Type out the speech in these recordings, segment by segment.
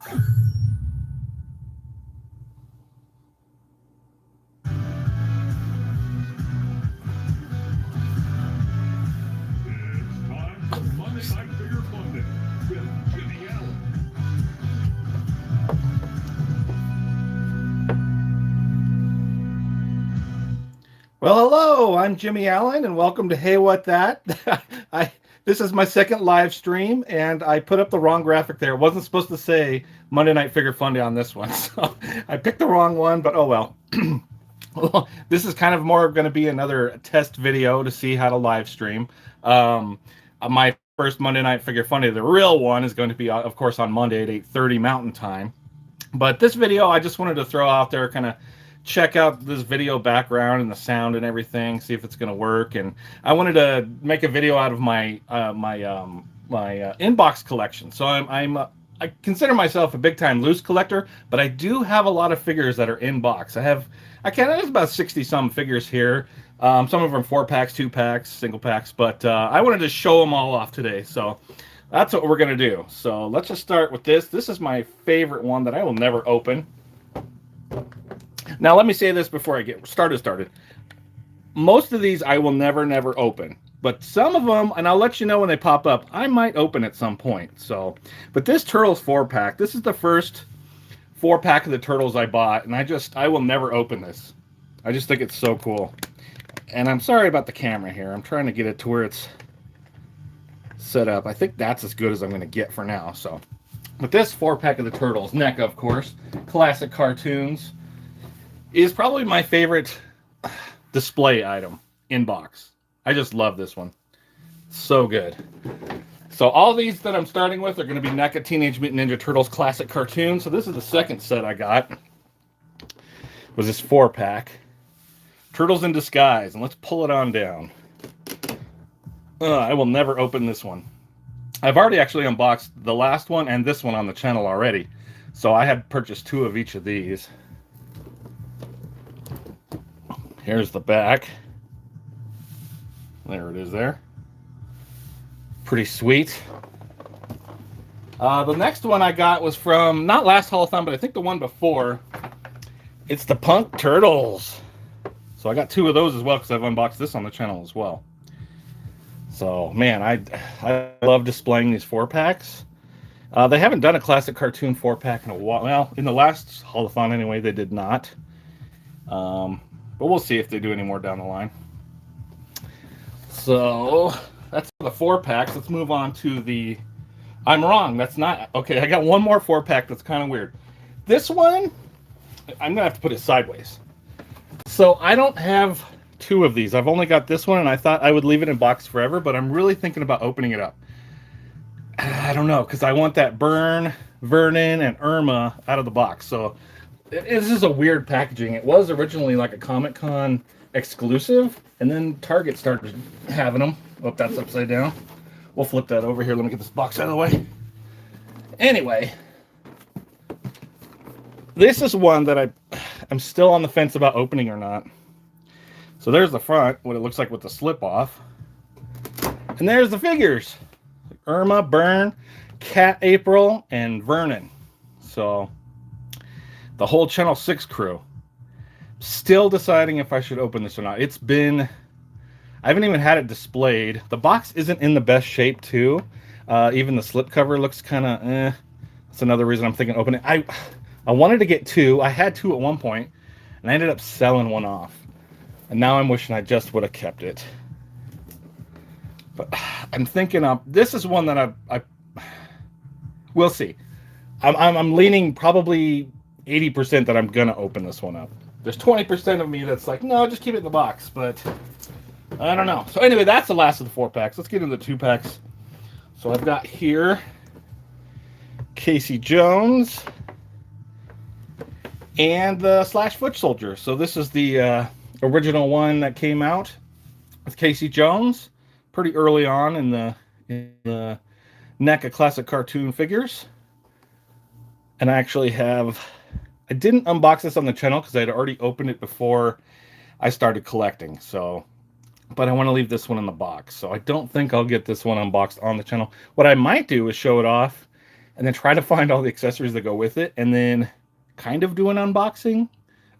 time for Monday Night Figure Funding with Jimmy Allen. Well, hello, I'm Jimmy Allen, and welcome to Hey What That. This is my second live stream, and I put up the wrong graphic there. It wasn't supposed to say Monday Night Figure Funday on this one, so I picked the wrong one, but oh well. Well, this is kind of more going to be another test video to see how to live stream. My first Monday Night Figure Funday, the real one, is going to be, of course, on Monday at 8:30 Mountain Time. But this video, I just wanted to throw out there, kind of check out this video background and the sound and everything, see if it's going to work. And I wanted to make a video out of my inbox collection. So I consider myself a big time loose collector, but I do have a lot of figures that are in box. There's about 60 some figures here. Some of them 4-packs, 2-packs, single packs, but I wanted to show them all off today. So that's what we're going to do. So let's just start with this. This is my favorite one that I will never open. Now, let me say this before I get started. Most of these I will never open. But some of them, and I'll let you know when they pop up, I might open at some point. So, but this Turtles 4-pack, this is the first 4-pack of the Turtles I bought, and I will never open this. I just think it's so cool. And I'm sorry about the camera here. I'm trying to get it to where it's set up. I think that's as good as I'm going to get for now. So, but this 4-pack of the Turtles, Neca, of course, classic cartoons, is probably my favorite display item in box. I just love this one. So good. So all these that I'm starting with are going to be NECA Teenage Mutant Ninja Turtles classic cartoons. So this is the second set I got. Was this 4-pack. Turtles in Disguise. And let's pull it on down. I will never open this one. I've already actually unboxed the last one and this one on the channel already. So I had purchased 2 of each of these. Here's the back. There it is there. Pretty sweet. The next one I got was from, not last haulathon, but I think the one before. It's the Punk Turtles. So I got 2 of those as well because I've unboxed this on the channel as well. So, man, I love displaying these 4-packs. They haven't done a classic cartoon 4-pack in a while. Well, in the last haulathon anyway, they did not. But we'll see if they do any more down the line. So that's the 4-packs. Let's move on to the... I'm wrong. That's not... Okay, I got one more 4-pack that's kind of weird. This one, I'm going to have to put it sideways. So I don't have 2 of these. I've only got this one, and I thought I would leave it in box forever, but I'm really thinking about opening it up. I don't know, because I want that Burn, Vernon, and Irma out of the box. So... This is a weird packaging. It was originally like a Comic-Con exclusive, and then Target started having them. Oh, that's upside down. We'll flip that over here. Let me get this box out of the way. Anyway, this is one that I'm still on the fence about opening or not. So there's the front, what it looks like with the slip off. And there's the figures. Irma, Burn, Cat April, and Vernon. So... the whole Channel 6 crew. Still deciding if I should open this or not. I haven't even had it displayed. The box isn't in the best shape, too. Even the slipcover looks kind of eh. That's another reason I'm thinking opening it. I wanted to get 2. I had 2 at one point, and I ended up selling one off. And now I'm wishing I just would have kept it. But I'm thinking this is one that we'll see. I'm leaning probably 80% that I'm gonna open this one up. There's 20% of me that's like, no, just keep it in the box, but I don't know. So anyway, that's the last of the 4-packs. Let's get into the 2-packs. So I've got here Casey Jones and the Slash Foot Soldier. So this is the original one that came out with Casey Jones pretty early on in the NECA classic cartoon figures. And I actually I didn't unbox this on the channel because I had already opened it before I started collecting. So, but I want to leave this one in the box. So I don't think I'll get this one unboxed on the channel. What I might do is show it off and then try to find all the accessories that go with it, and then kind of do an unboxing,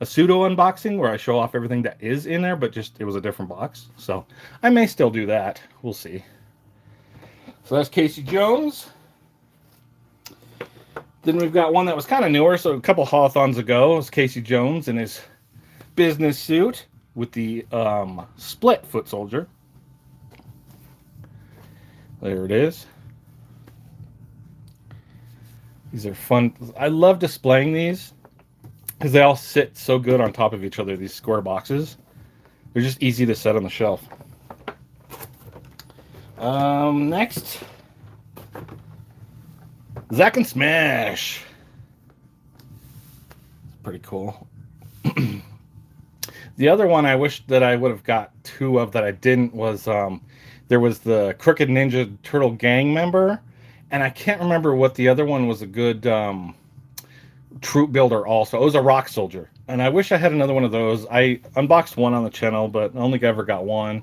a pseudo unboxing where I show off everything that is in there, but just it was a different box. So I may still do that. We'll see. So that's Casey Jones. Then we've got one that was kind of newer. So a couple haul-a-thons ago was Casey Jones in his business suit with the split foot soldier. There it is. These are fun. I love displaying these because they all sit so good on top of each other, these square boxes. They're just easy to set on the shelf. Next, Zack and Smash. Pretty cool. The other one I wish that I would have got two of that I didn't was there was the Crooked Ninja Turtle gang member, and I can't remember what the other one was. A good troop builder also. It was a rock soldier, and I wish I had another one of those. I unboxed one on the channel, but I only ever got one.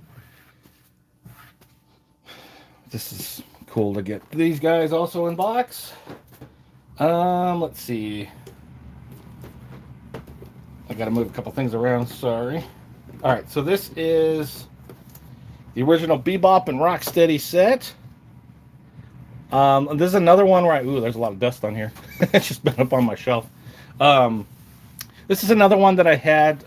This is cool to get these guys also in box. Let's see. I gotta move a couple things around, sorry. All right, so this is the original Bebop and Rocksteady set. This is another one where ooh, there's a lot of dust on here. It's just been up on my shelf. This is another one that I had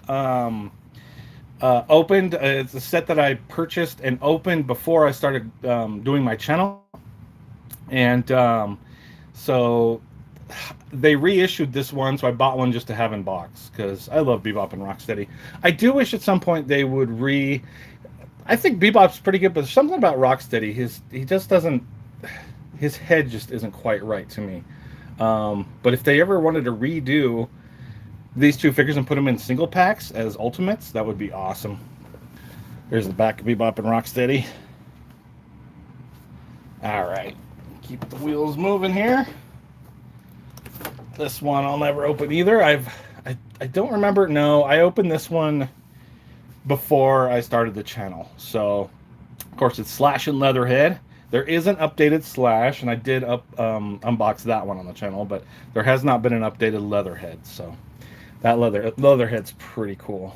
opened. It's a set that I purchased and opened before I started doing my channel. And so they reissued this one, so I bought one just to have in box because I love Bebop and Rocksteady. I do wish at some point they would I think Bebop's pretty good, but there's something about Rocksteady. He just doesn't. His head just isn't quite right to me. But if they ever wanted to redo these two figures and put them in single packs as ultimates, that would be awesome. Here's the back of Bebop and Rocksteady. All right, keep the wheels moving here. This one I'll never open either. I don't remember. No, I opened this one before I started the channel. So, of course, it's Slash and Leatherhead. There is an updated Slash, and I did unbox that one on the channel, but there has not been an updated Leatherhead. So that Leatherhead's pretty cool.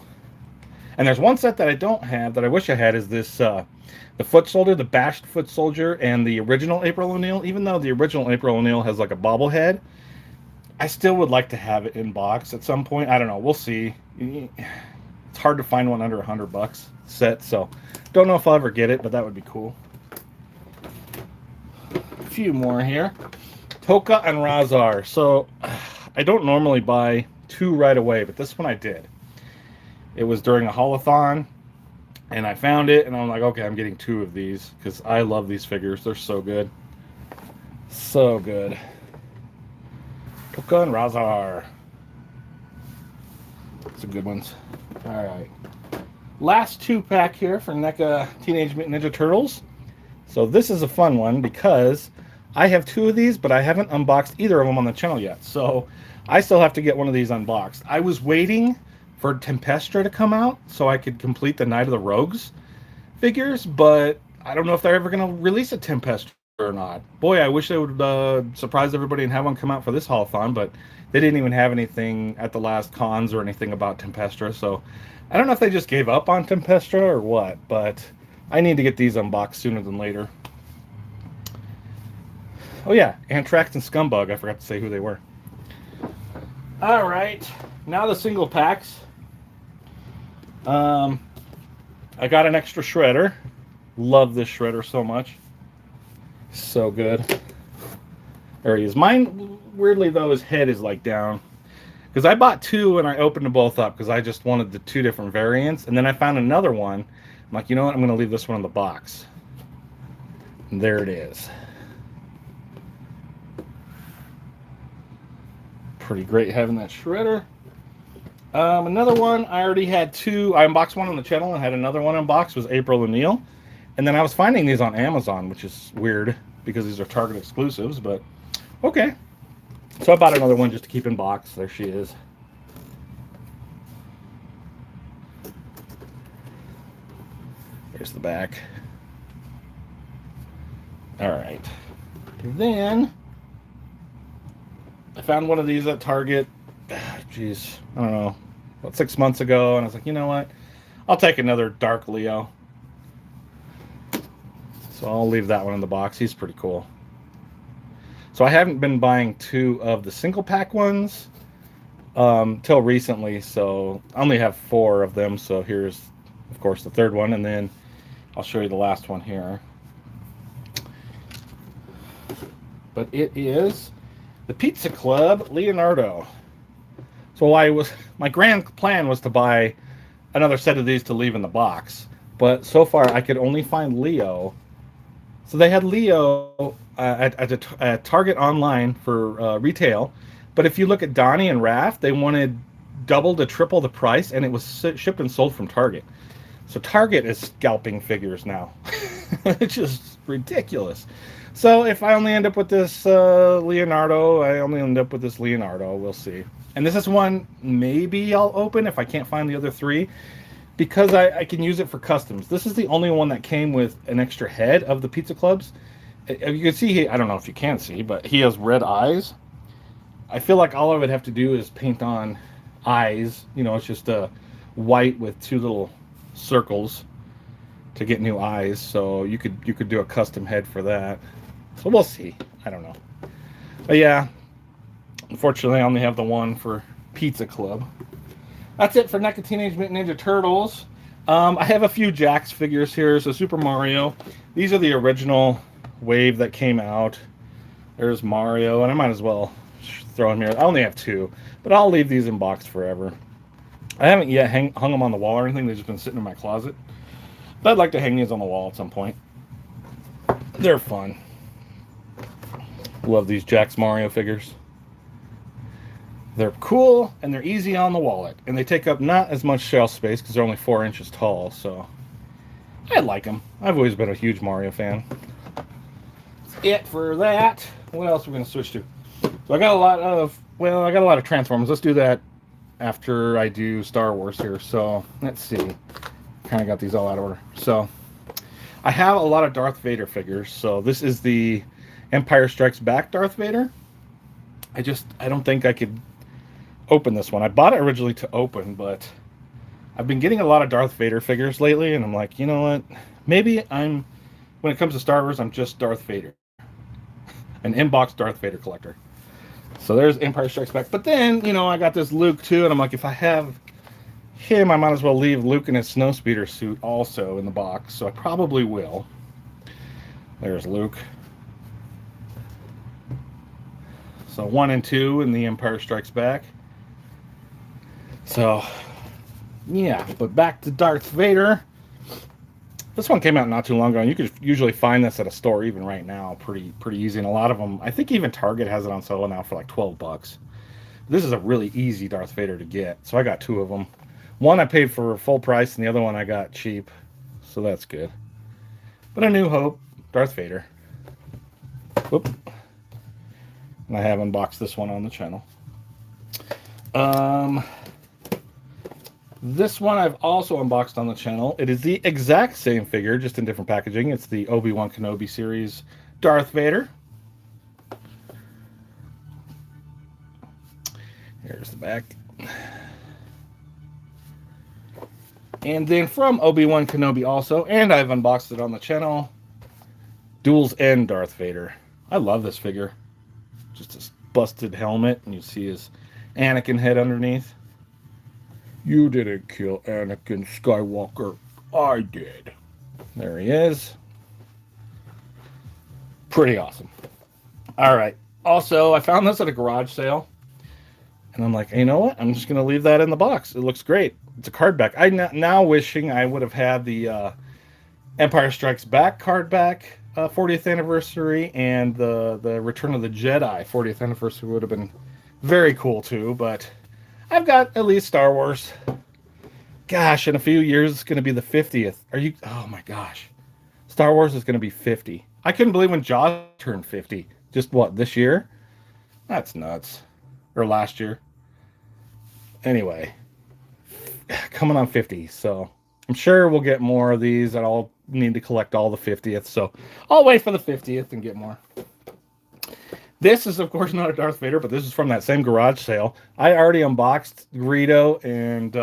And there's one set that I don't have that I wish I had is this the foot soldier, the bashed foot soldier, and the original April O'Neil. Even though the original April O'Neil has like a bobblehead, I still would like to have it in box at some point. I don't know. We'll see. It's hard to find one under $100 set, so don't know if I'll ever get it, but that would be cool. A few more here. Toka and Razar. So I don't normally buy two right away, but this one I did. It was during a haul-a-thon, and I found it, and I'm like, okay, I'm getting two of these because I love these figures. They're so good. So good. Toka and Razar. Some good ones. Alright. Last two pack here for NECA Teenage Mutant Ninja Turtles. So this is a fun one because I have two of these, but I haven't unboxed either of them on the channel yet. So I still have to get one of these unboxed. I was waiting for Tempestra to come out so I could complete the Night of the Rogues figures, but I don't know if they're ever going to release a Tempestra or not. Boy, I wish they would surprise everybody and have one come out for this haul-a-thon, but they didn't even have anything at the last cons or anything about Tempestra, so I don't know if they just gave up on Tempestra or what, but I need to get these unboxed sooner than later. Oh yeah, Anthrax and Scumbug, I forgot to say who they were. Alright, now the single packs. I got an extra shredder. Love this shredder so much. So good. There he is. Mine, weirdly though, his head is like down. Because I bought two and I opened them both up because I just wanted the two different variants. And then I found another one. I'm like, you know what? I'm going to leave this one in the box. And there it is. Pretty great having that shredder. Another one, I already had two. I unboxed one on the channel and had another one unboxed. Was April O'Neil. And then I was finding these on Amazon, which is weird because these are Target exclusives, but okay. So I bought another one just to keep in box. There she is. There's the back. All right. Then found one of these at Target. Jeez, I don't know, about 6 months ago, and I was like, you know what? I'll take another dark Leo. So I'll leave that one in the box. He's pretty cool. So I haven't been buying 2 of the single pack ones till recently. So I only have 4 of them. So here's, of course, the 3rd one, and then I'll show you the last one here. But it is the Pizza Club Leonardo. So my grand plan was to buy another set of these to leave in the box, but so far I could only find Leo. So they had Leo at Target online for retail, but if you look at Donnie and Raph, they wanted double to triple the price, and it was shipped and sold from Target. So Target is scalping figures now. It's just ridiculous. So if I only end up with this Leonardo, I only end up with this Leonardo. We'll see. And this is one maybe I'll open if I can't find the other 3, because I can use it for customs. This is the only one that came with an extra head of the Pizza Clubs. You can see, I don't know if you can see, but he has red eyes. I feel like all I would have to do is paint on eyes. You know, it's just a white with 2 little circles to get new eyes. So you could do a custom head for that. So we'll see. I don't know. But yeah, unfortunately I only have the one for Pizza Club. That's it for NECA Teenage Mutant Ninja Turtles. I have a few Jakks figures here. So Super Mario. These are the original wave that came out. There's Mario, and I might as well throw them here. I only have 2, but I'll leave these in box forever. I haven't yet hung them on the wall or anything. They've just been sitting in my closet. But I'd like to hang these on the wall at some point. They're fun. Love these Jakks Mario figures. They're cool, and they're easy on the wallet. And they take up not as much shelf space because they're only 4 inches tall. So I like them. I've always been a huge Mario fan. That's it for that. What else are we going to switch to? So I got a lot of Transformers. Let's do that after I do Star Wars here. So let's see. Kind of got these all out of order. So I have a lot of Darth Vader figures. So this is the Empire Strikes Back Darth Vader. I don't think I could open this one. I bought it originally to open, but I've been getting a lot of Darth Vader figures lately, and I'm like, you know what? Maybe when it comes to Star Wars, I'm just Darth Vader. An inbox Darth Vader collector. So there's Empire Strikes Back. But then, you know, I got this Luke too, and I'm like, if I have him, I might as well leave Luke in his snowspeeder suit also in the box. So I probably will. There's Luke. So 1 and 2 in the Empire Strikes Back. So, yeah, but back to Darth Vader. This one came out not too long ago, and you could usually find this at a store even right now pretty easy. And a lot of them, I think even Target has it on sale now for like $12. This is a really easy Darth Vader to get. So I got 2 of them. One I paid for full price, and the other one I got cheap. So that's good. But A New Hope, Darth Vader. Whoop. And I have unboxed this one on the channel. This one I've also unboxed on the channel. It is the exact same figure, just in different packaging. It's the Obi-Wan Kenobi series Darth Vader. Here's the back. And then from Obi-Wan Kenobi also, and I've unboxed it on the channel, Duel's End Darth Vader. I love this figure. Just this busted helmet, and you see his Anakin head underneath. You didn't kill Anakin Skywalker. I did. There he is. Pretty awesome. All right. Also, I found this at a garage sale. And I'm like, you know what? I'm just going to leave that in the box. It looks great. It's a card back. I'm now wishing I would have had the Empire Strikes Back card back 40th anniversary, and the Return of the Jedi 40th anniversary would have been very cool too. But I've got at least Star Wars. Gosh, in a few years it's going to be the 50th. Oh my gosh. Star Wars is going to be 50. I couldn't believe when Jaws turned 50. Just what, this year? That's nuts. Or last year. Anyway, coming on 50. So I'm sure we'll get more of these. I'll need to collect all the 50th. So I'll wait for the 50th and get more. This is, of course, not a Darth Vader, but this is from that same garage sale. I already unboxed Greedo and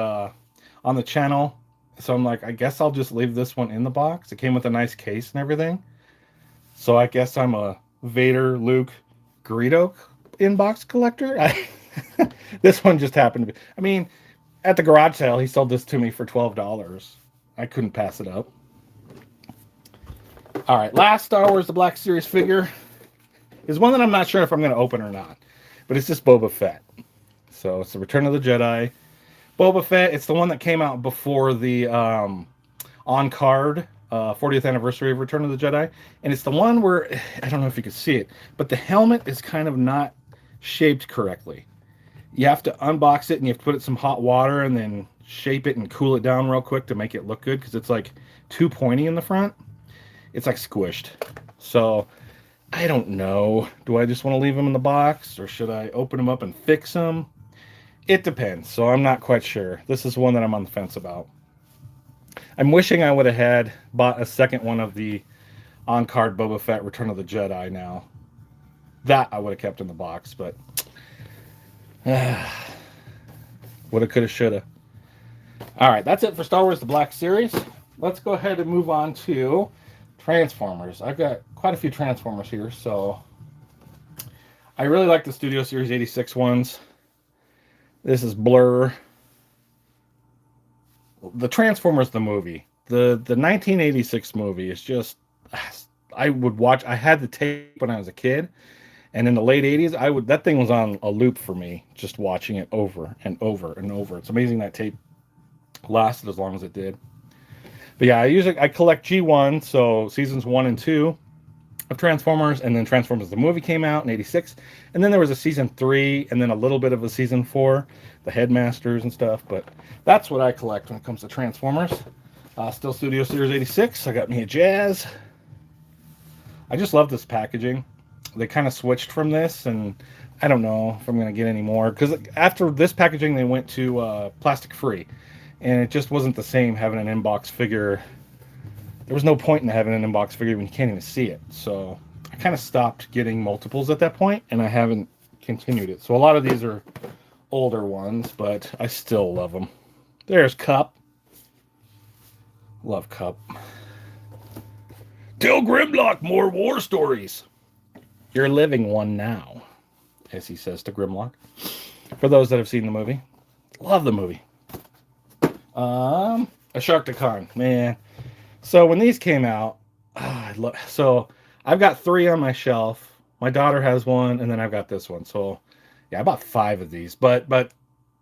on the channel, so I'm like, I guess I'll just leave this one in the box. It came with a nice case and everything. So I guess I'm a Vader, Luke, Greedo inbox collector. This one just happened to be. I mean, at the garage sale, he sold this to me for $12. I couldn't pass it up. All right, last Star Wars The Black Series figure is one that I'm not sure if I'm going to open or not. But it's just Boba Fett. So it's the Return of the Jedi. Boba Fett, it's the one that came out before the on-card 40th anniversary of Return of the Jedi. And it's the one where, I don't know if you can see it, but the helmet is kind of not shaped correctly. You have to unbox it and you have to put it in some hot water and then shape it and cool it down real quick to make it look good, because it's like too pointy in the front. It's like squished. So I don't know. Do I just want to leave them in the box, or should I open them up and fix them? It depends. So I'm not quite sure. This is one that I'm on the fence about. I'm wishing I would have bought a second one of the on-card Boba Fett Return of the Jedi now. That I would have kept in the box, but woulda, coulda, shoulda. All right, that's it for Star Wars The Black Series. Let's go ahead and move on to Transformers. I've got quite a few Transformers here, so I really like the Studio Series 86 ones. This is Blur. The Transformers, the movie. The 1986 movie is just, I would watch, I had the tape when I was a kid, and in the late 80s, that thing was on a loop for me, just watching it over and over and over. It's amazing that tape lasted as long as it did. But yeah, I collect G1, so seasons 1 and 2 of Transformers, and then Transformers the movie came out in 86, and then there was a season 3, and then a little bit of a season 4, the Headmasters and stuff. But that's what I collect when it comes to Transformers. Still Studio Series 86. I got me a Jazz. I just love this packaging. They kind of switched from this, and I don't know if I'm going to get any more, because after this packaging, they went to plastic free. And it just wasn't the same having an inbox figure. There was no point in having an inbox figure when you can't even see it. So I kind of stopped getting multiples at that point, and I haven't continued it. So a lot of these are older ones, but I still love them. There's Cup. Love Cup. Tell Grimlock more war stories. You're living one now, as he says to Grimlock. For those that have seen the movie. Love the movie. A Sharkticon, man. So when these came out, so I've got 3 on my shelf. My daughter has one, and then I've got this one. So yeah, I bought 5 of these, but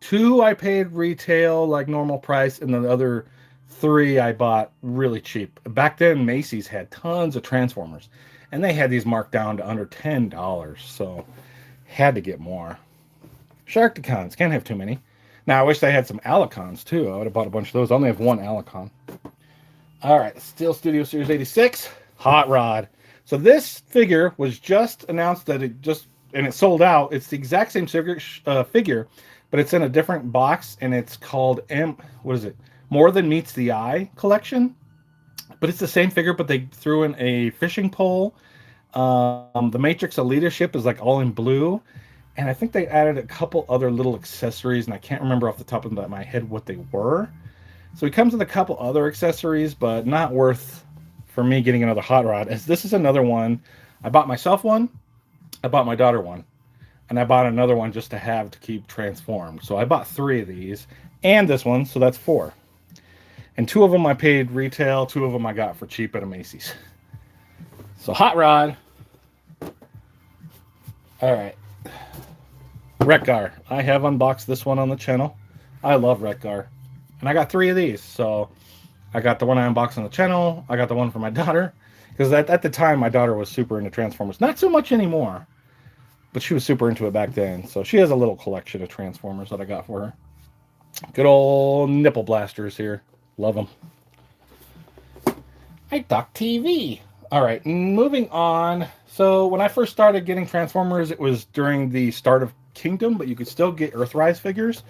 2 I paid retail like normal price, and the other 3 I bought really cheap. Back then, Macy's had tons of Transformers, and they had these marked down to under $10. So had to get more. Sharkticons, can't have too many. Now, I wish they had some Alicons, too. I would have bought a bunch of those. I only have 1 Alicon. All right, still Studio Series 86. Hot Rod. So this figure was just announced that and it sold out. It's the exact same figure, but it's in a different box, and it's called More Than Meets the Eye collection. But it's the same figure, but they threw in a fishing pole. The Matrix of Leadership is like all in blue. And I think they added a couple other little accessories, and I can't remember off the top of my head what they were. So he comes with a couple other accessories, but not worth for me getting another Hot Rod, as this is another one. I bought myself one, I bought my daughter one, and I bought another one just to have to keep transformed. So I bought 3 of these, and this one, so that's 4. And 2 of them I paid retail, 2 of them I got for cheap at a Macy's. So Hot Rod. All right. Wreck-Gar. I have unboxed this one on the channel. I love Wreck-Gar. And I got 3 of these. So I got the one I unboxed on the channel. I got the one for my daughter. Because at the time, my daughter was super into Transformers. Not so much anymore. But she was super into it back then. So she has a little collection of Transformers that I got for her. Good old nipple blasters here. Love them. I Doc TV. All right, moving on. So when I first started getting Transformers, it was during the start of Kingdom, but you could still get Earthrise figures.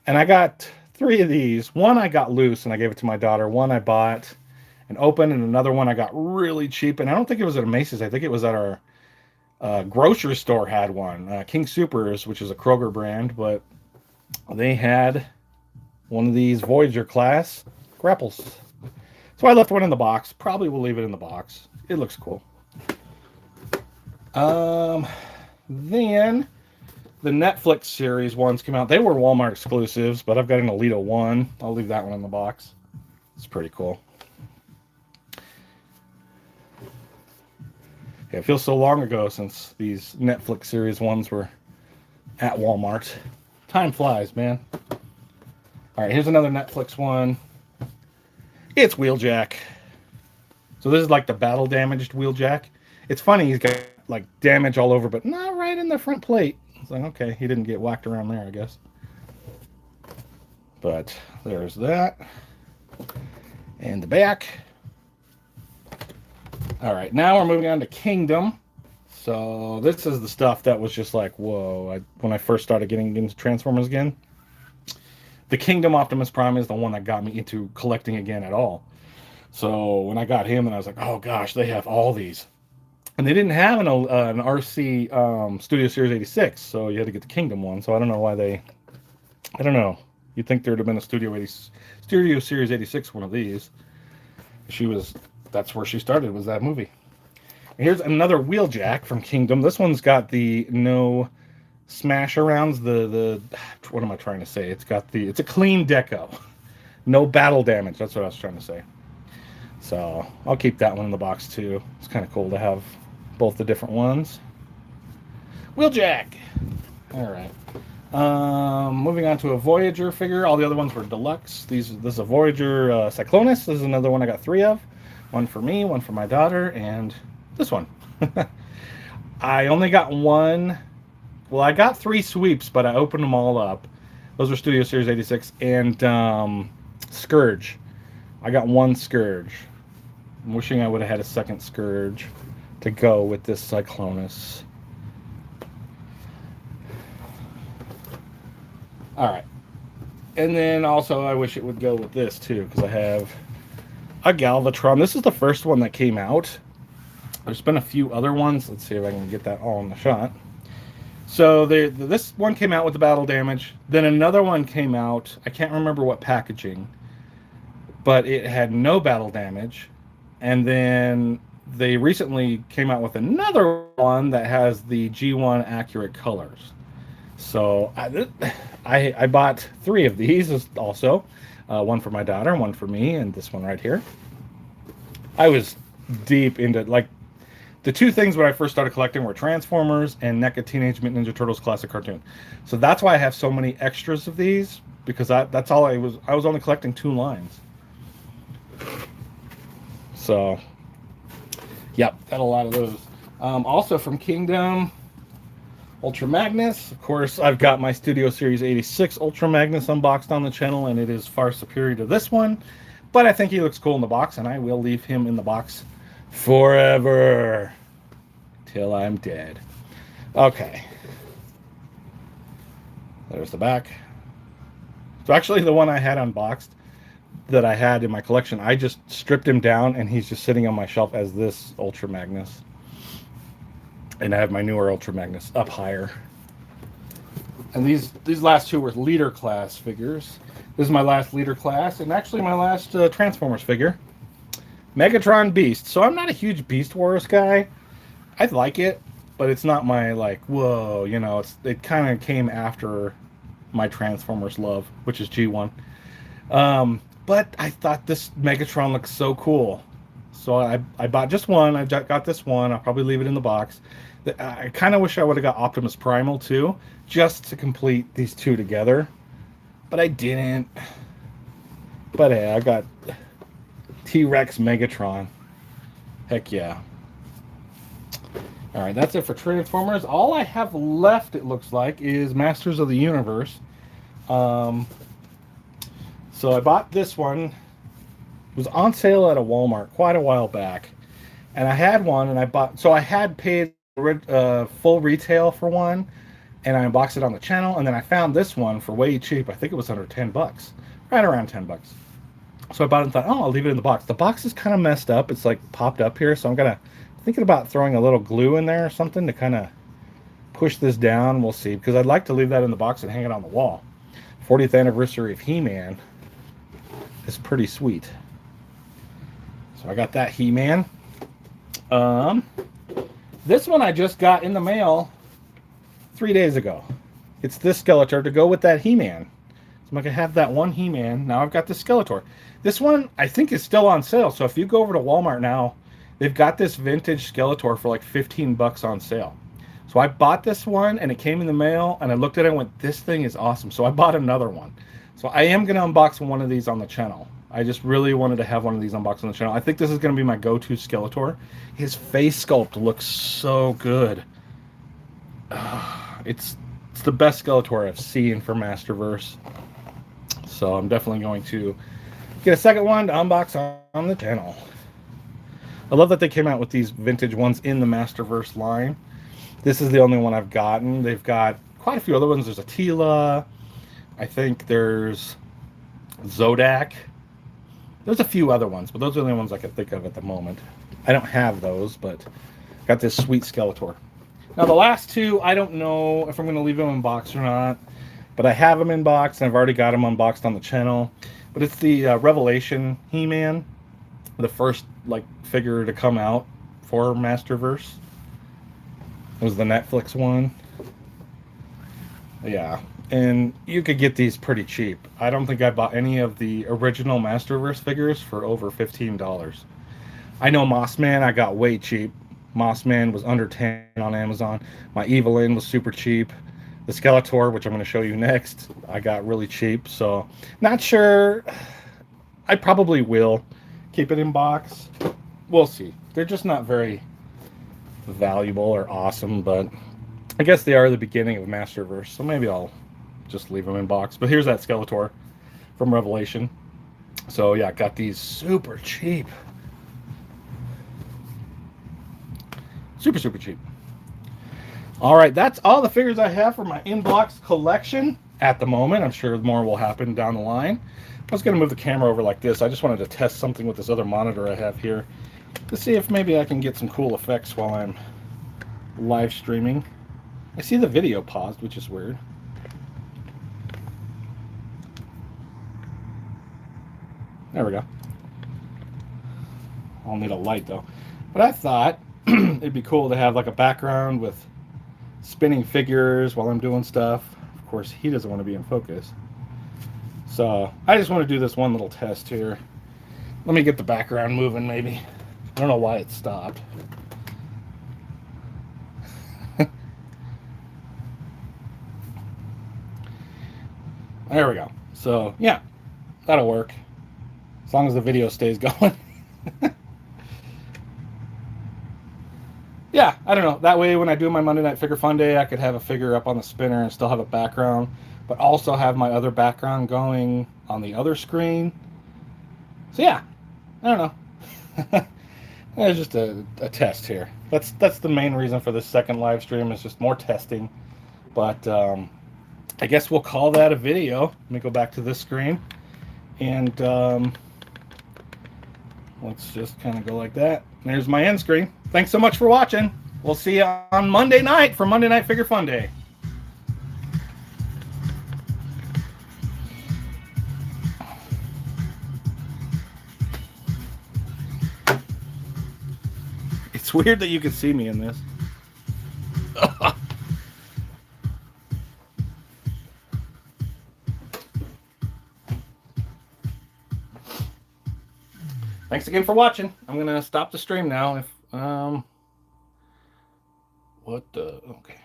And I got 3 of these. One I got loose and I gave it to my daughter. One I bought and opened, and another one I got really cheap. And I don't think it was at a Macy's. I think it was at our Grocery store had one. King Supers, which is a Kroger brand, but they had one of these Voyager class grapples. So I left one in the box. Probably will leave it in the box. It looks cool. Then the Netflix series ones came out. They were Walmart exclusives, but I've got an Alita 1. I'll leave that one in the box. It's pretty cool. Yeah, it feels so long ago since these Netflix series ones were at Walmart. Time flies, man. All right, here's another Netflix one. It's Wheeljack. So this is like the battle damaged Wheeljack. It's funny, he's got like damage all over, but not right in the front plate. It's like, okay, he didn't get whacked around there, I guess. But there's that. And the back. All right, now we're moving on to Kingdom. So this is the stuff that was just like, whoa, when I first started getting into Transformers again. The Kingdom Optimus Prime is the one that got me into collecting again at all. So when I got him, and I was like, oh gosh, they have all these. And they didn't have an RC Studio Series 86, so you had to get the Kingdom one. So I don't know why they... I don't know. You'd think there would have been a Studio Series 86 one of these. That's where she started, was that movie. And here's another Wheeljack from Kingdom. This one's got the no smash arounds. What am I trying to say? It's a clean deco. No battle damage. That's what I was trying to say. So I'll keep that one in the box too. It's kind of cool to have both the different ones. Wheeljack. All right. Moving on to a Voyager figure. All the other ones were deluxe. This is a Voyager Cyclonus. This is another one I got 3 of. One for me, one for my daughter, and this one. I only got one. Well, I got 3 sweeps, but I opened them all up. Those are Studio Series 86 and Scourge. I got 1 Scourge. I'm wishing I would have had a second Scourge to go with this Cyclonus. All right. And then also I wish it would go with this too, because I have a Galvatron. This is the first one that came out. There's been a few other ones. Let's see if I can get that all in the shot. So this one came out with the battle damage. Then another one came out. I can't remember what packaging, but it had no battle damage. And then they recently came out with another one that has the G1 accurate colors. So I bought 3 of these also. One for my daughter, one for me, and this one right here. I was deep into, like, the 2 things when I first started collecting were Transformers and NECA Teenage Mutant Ninja Turtles Classic Cartoon. So that's why I have so many extras of these, because that's all I was only collecting 2 lines. So, yep, got a lot of those. Also from Kingdom, Ultra Magnus. Of course, I've got my Studio Series 86 Ultra Magnus unboxed on the channel, and it is far superior to this one. But I think he looks cool in the box, and I will leave him in the box forever. Till I'm dead. Okay. There's the back. So actually, the one I had unboxed, that I had in my collection, I just stripped him down, and he's just sitting on my shelf as this Ultra Magnus. And I have my newer Ultra Magnus up higher. And these last 2 were leader class figures. This is my last leader class, and actually my last Transformers figure. Megatron Beast. So I'm not a huge Beast Wars guy. I like it, but it's not my, like, whoa, you know, it kind of came after my Transformers love, which is G1. But I thought this Megatron looks so cool. So I bought just one. I got this one. I'll probably leave it in the box. I kind of wish I would have got Optimus Primal too, just to complete these 2 together. But I didn't. But hey, I got T-Rex Megatron. Heck yeah. Alright, that's it for Transformers. All I have left, it looks like, is Masters of the Universe. So I bought this one. It was on sale at a Walmart quite a while back. And I had one, and I had paid full retail for one, and I unboxed it on the channel, and then I found this one for way cheap. I think it was under 10 bucks. Right around 10 bucks. So I bought it and thought, oh, I'll leave it in the box. The box is kind of messed up. It's like popped up here, so I'm going to thinking about throwing a little glue in there or something to kind of push this down. We'll see, because I'd like to leave that in the box and hang it on the wall. 40th anniversary of He-Man is pretty sweet. So I got that He-Man. This one I just got in the mail 3 days ago. It's this Skeletor to go with that He-Man. So I'm going to have that one He-Man. Now I've got the Skeletor. This one I think is still on sale. So if you go over to Walmart now, they've got this vintage Skeletor for like 15 bucks on sale. So I bought this one and it came in the mail and I looked at it and went, this thing is awesome. So I bought another one. So I am going to unbox one of these on the channel. I just really wanted to have one of these unboxed on the channel. I think this is going to be my go-to Skeletor. His face sculpt looks so good. It's the best Skeletor I've seen for Masterverse. So I'm definitely going to get a second one to unbox on the channel. I love that they came out with these vintage ones in the Masterverse line. This is the only one I've gotten. They've got quite a few other ones. There's a Tila. I think there's Zodak. There's a few other ones, but those are the only ones I can think of at the moment. I don't have those, but got this sweet Skeletor. Now the last two, I don't know if I'm going to leave them in box or not, but I have them in box, and I've already got them unboxed on the channel. But it's the Revelation He-Man, the first like figure to come out for Masterverse. It was the Netflix one. Yeah. And you could get these pretty cheap. I don't think I bought any of the original Masterverse figures for over $15. I know Mossman I got way cheap. Mossman was under 10 on Amazon. My Evelyn was super cheap. The Skeletor, which I'm going to show you next, I got really cheap. So, not sure. I probably will keep it in box. We'll see. They're just not very valuable or awesome, but I guess they are the beginning of Masterverse. So maybe I'll just leave them in box. But here's that Skeletor from Revelation. So yeah, got these super cheap. Super cheap. All right, that's all the figures I have for my in-box collection at the moment. I'm sure more will happen down the line. I was going to move the camera over like this. I just wanted to test something with this other monitor I have here to see if maybe I can get some cool effects while I'm live streaming. I see the video paused, which is weird. There we go. I'll need a light though. But I thought it'd be cool to have like a background with spinning figures while I'm doing stuff. Of course, he doesn't want to be in focus. So I just want to do this one little test here. Let me get the background moving maybe. I don't know why it stopped. There we go. So yeah, that'll work. As long as the video stays going. Yeah, I don't know. That way when I do my Monday Night Figure Fun Day, I could have a figure up on the spinner and still have a background, but also have my other background going on the other screen. So yeah, I don't know. It's just a test here. That's the main reason for this second live stream, is just more testing. But I guess we'll call that a video. Let me go back to this screen. And let's just kind of go like that. There's my end screen. Thanks so much for watching. We'll see you on Monday night for Monday Night Figure Fun Day. It's weird that you can see me in this. Thanks again for watching. I'm gonna stop the stream now. Okay.